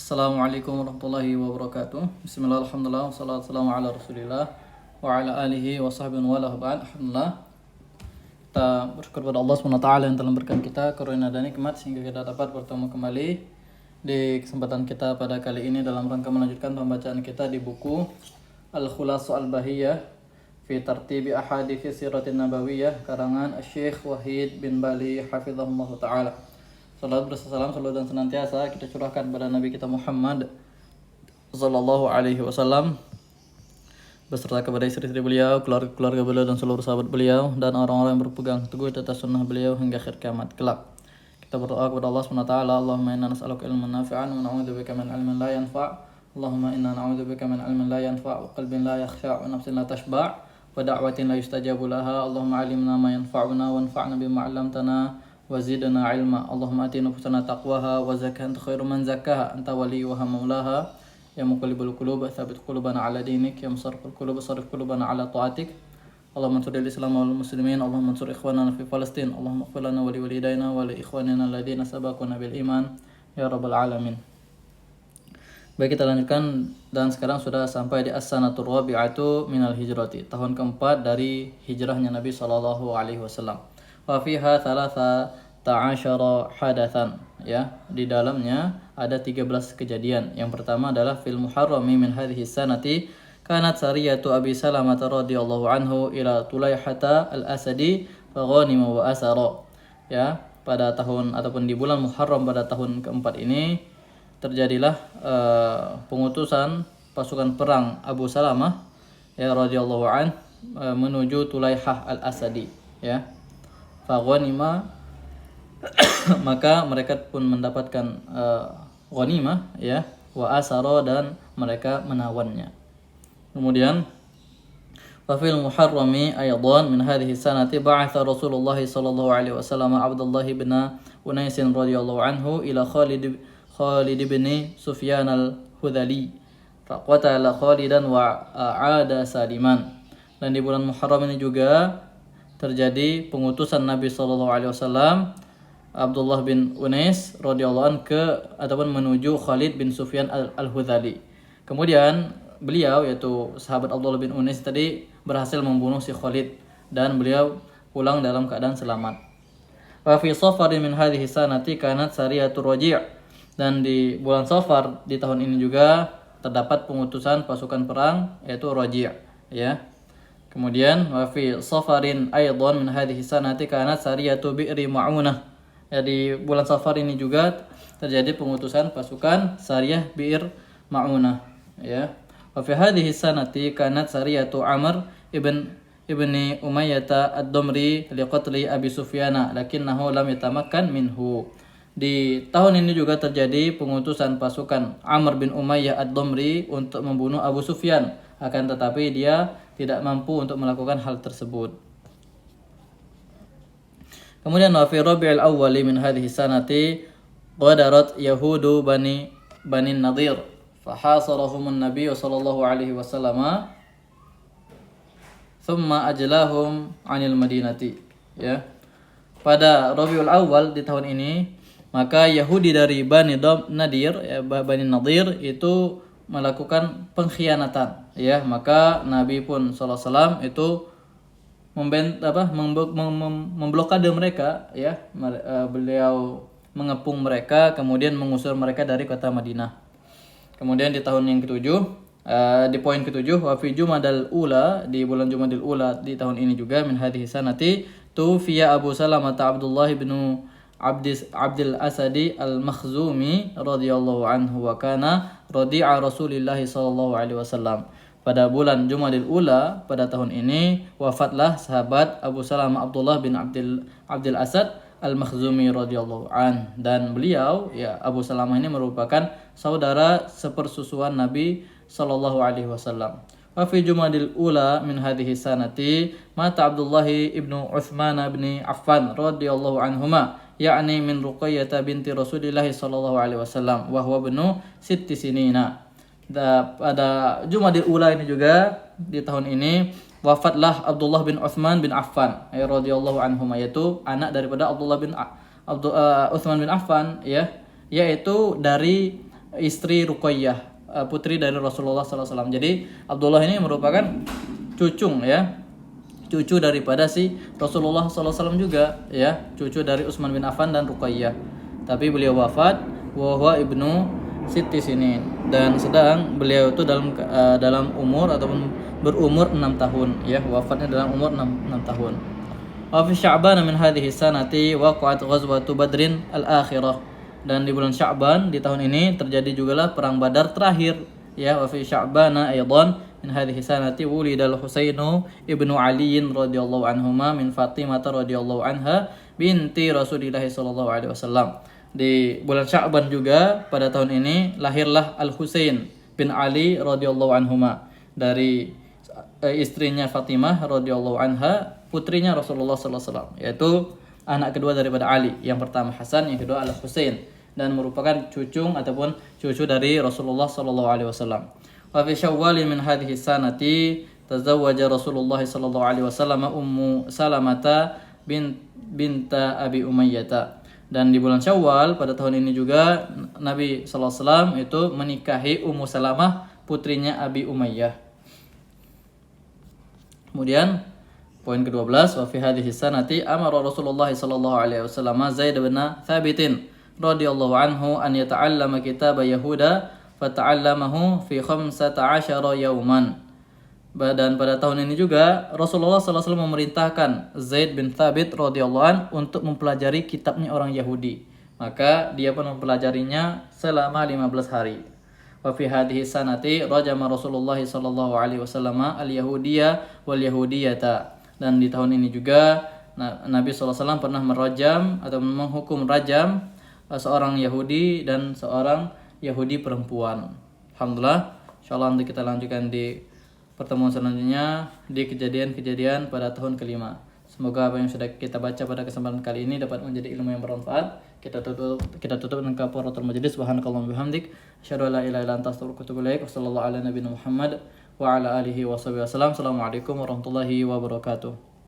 Assalamualaikum warahmatullahi wabarakatuh. Bismillah, alhamdulillah, wassalatu wassalamu ala rasulillah wa ala alihi wa sahbihi wa ala ba'd. Alhamdulillah, kita bersyukur kepada Allah SWT yang telah memberikan kita karunia dan nikmat sehingga kita dapat bertemu kembali di kesempatan kita pada kali ini dalam rangka melanjutkan pembacaan kita di buku Al-Khulasu Al-Bahiyah fi Tartibi Ahadithi Siratin Nabawiyah karangan Syekh Wahid bin Bali hafizahullah ta'ala. Salam bersalam, salam dan senantiasa kita curahkan kepada Nabi kita Muhammad sallallahu alaihi wasallam beserta kepada istri-istri beliau, keluarga beliau dan seluruh sahabat beliau dan orang-orang yang berpegang teguh atas sunnah beliau hingga akhir kiamat kelak. Kita berdoa kepada Allah SWT, Allahumma inna nas'aluka ilman nafi'an wa na'udzubika min ilmin la yanfa'. Allahumma inna na'udzubika min ilmin la yanfa' wa qalbin la yakhsha' wa nafsin la tashba' wa da'watin la yustajabu laha. Allahumma 'allimna ma yanfa'una wanfa'na bima 'allamtana wazidna ilma. Allahumma ati nufusana taqwaha wa zakkaha anta khairu man zakkaha anta waliyuha maulaha ya muqallibul qulub tsabbit qulubana ala dinik ya musarriful qulub sarrif qulubana ala taatik. Allahumma ansur al-islam wal muslimin, Allahumma ansur ikhwanana fi Palestin, Allahumma ighfir lana wa li walidayna wa li ikhwanina alladziina sabaquna bil iman ya rabbal alamin. Baik, kita lanjutkan dan sekarang sudah sampai di as-sanatur rabi'atu minal hijrati, tahun keempat dari hijrahnya Nabi sallallahu alaihi wasallam. Wa fiha ta'asyara hadatsan, ya, di dalamnya ada 13 kejadian. Yang pertama adalah fil muharrami min hadhihi sanati kanat sariyatu Abi Salamah radhiyallahu anhu ila Tulaihata al-Asadi fa ghanima wa asara. Ya, pada tahun ataupun di bulan Muharram pada tahun keempat ini terjadilah pengutusan pasukan perang Abu Salamah ya radhiyallahu an menuju Tulaihah al-Asadi, ya. Fa ghanima maka mereka pun mendapatkan ghanimah, ya, wa asara dan mereka menawannya. Kemudian wa fil muharrami aydan min hadhihi sanati ba'atha Rasulullah sallallahu alaihi wasallam Abdullah bin Unais radhiyallahu anhu ila Khalid bin Sufyan al-Hudhali faqatala Khalidan wa aada saliman. Dan di bulan Muharram ini juga terjadi pengutusan Nabi sallallahu alaihi wasallam Abdullah bin Unais radhiyallahu anhu ataupun menuju Khalid bin Sufyan al-Hudhali. Kemudian beliau, yaitu sahabat Abdullah bin Unais tadi, berhasil membunuh si Khalid dan beliau pulang dalam keadaan selamat. Wa fi Safarin min hadhihi sanati kanat sariyatur Raji', dan di bulan Safar di tahun ini juga terdapat pengutusan pasukan perang yaitu Raji', ya. Kemudian wa fi Safarin aidan min hadhihi sanati kanat sariyatu Bi'ri Ma'unah. Ya, di bulan Safar ini juga terjadi pengutusan pasukan Sariyah Bi'r Ma'unah, ya. Wa fi hadhihi sanati kanat sariyatu Amr ibni Umayyah ad-Damri liqatli Abi Sufyan lakinnahu lam yatamakkan minhu. Di tahun ini juga terjadi pengutusan pasukan Amr bin Umayyah ad-Damri untuk membunuh Abu Sufyan, akan tetapi dia tidak mampu untuk melakukan hal tersebut. Kemudian wa fi Rabi'il Awwal min hadhihi sanati qadarat yahudu bani Nadir fahasarahum an-nabiy sallallahu alaihi wasallam thumma ajlahum 'anil madinati, ya. Pada Rabiul Awal di tahun ini, maka Yahudi dari Bani Nadir, ya, Bani Nadir itu melakukan pengkhianatan, ya. Maka Nabi pun sallallahu alaihi wasallam itu memblokade mereka, ya. Beliau mengepung mereka kemudian mengusir mereka dari kota Madinah. Kemudian di tahun yang ketujuh, di poin ketujuh, wa fi Jumadal Ula, di bulan Jumadil Ula di tahun ini juga min hadhihi sanati tufiya Abu Salamah Abdullah bin Abdul Asadi al-Makhzumi radhiyallahu anhu wa kana radi'a Rasulillah sallallahu alaihi wasallam. Pada bulan Jumadil Ula pada tahun ini wafatlah sahabat Abu Salamah Abdullah bin Abdul Asad al-Makhzumi radhiyallahu an, dan beliau, ya, Abu Salamah ini merupakan saudara sepersusuan Nabi sallallahu alaihi wasallam. Wa fi Jumadil Ula min hadhihi sanati mata Abdullah ibnu Utsman bin Affan radhiyallahu anhuma, yakni min Ruqayyah binti Rasulillah sallallahu alaihi wasallam wa huwa ibnu sitti sinina. Pada Jumadil Ula ini juga di tahun ini wafatlah Abdullah bin Utsman bin Affan radhiyallahu anhuma, yaitu anak daripada Abdullah bin Utsman bin Affan, ya, yaitu dari istri Ruqayyah, putri dari Rasulullah SAW. Jadi Abdullah ini merupakan cucu daripada si Rasulullah SAW juga, ya, cucu dari Utsman bin Affan dan Ruqayyah. Tapi beliau wafat wa huwa ibnu sitti sinin, dan sedang beliau itu dalam umur ataupun berumur 6 tahun, ya, wafatnya dalam umur 6 tahun. Wa fi Sya'ban min hadhihi sanati waqa'at ghazwatu Badrin al-akhirah, dan di bulan Sya'ban di tahun ini terjadi jugalah perang Badar terakhir, ya. Wa fi Sya'ban aidan min hadhihi sanati wulida al-Husainu ibnu Ali radhiyallahu anhuma min Fatimah radhiyallahu anha binti Rasulillah sallallahu alaihi wasallam. Di bulan Sya'ban juga pada tahun ini lahirlah Al-Husain bin Ali radhiyallahu anhuma dari istrinya Fatimah radhiyallahu anha, putrinya Rasulullah sallallahu alaihi wasallam, yaitu anak kedua daripada Ali. Yang pertama Hasan, yang kedua Al-Husain, dan merupakan cucu dari Rasulullah sallallahu alaihi wasallam. Wa fi Syawal min hadhihi sanati tazawwaja Rasulullah sallallahu alaihi wasallam Ummu Salamata binta Abi Umayyah. Dan di bulan Syawal pada tahun ini juga Nabi sallallahu alaihi wasallam itu menikahi Ummu Salamah, putrinya Abi Umayyah. Kemudian poin ke-12, wa fi hadhihi sanati amara Rasulullah sallallahu alaihi wasallam Zaid bin Thabit radhiyallahu anhu an yata'allama kitab Yahuda fata'allamahu fi 15 yawman. Dan pada tahun ini juga Rasulullah SAW memerintahkan Zaid bin Thabit radhiyallahu an untuk mempelajari kitabnya orang Yahudi. Maka dia pun mempelajarinya selama 15 hari. Wa fi hadhihi sanati rajama Rasulullah sallallahu alaihi wasallam al-yahudiyya wal yahudiyata. Dan di tahun ini juga Nabi SAW pernah merajam atau menghukum rajam seorang Yahudi dan seorang Yahudi perempuan. Alhamdulillah, insyaallah nanti kita lanjutkan di pertemuan selanjutnya di kejadian-kejadian pada tahun kelima. Semoga apa yang sudah kita baca pada kesempatan kali ini dapat menjadi ilmu yang bermanfaat. Kita tutup dengan kafaratul majlis. Subhanakallahumma bihamdik, asyhadu an la ilaha illa anta astaghfiruka wa atubu ilaik. Wassallallahu ala nabiyina Muhammad wa ala alihi washabihi wasallam. Assalamualaikum warahmatullahi wabarakatuh.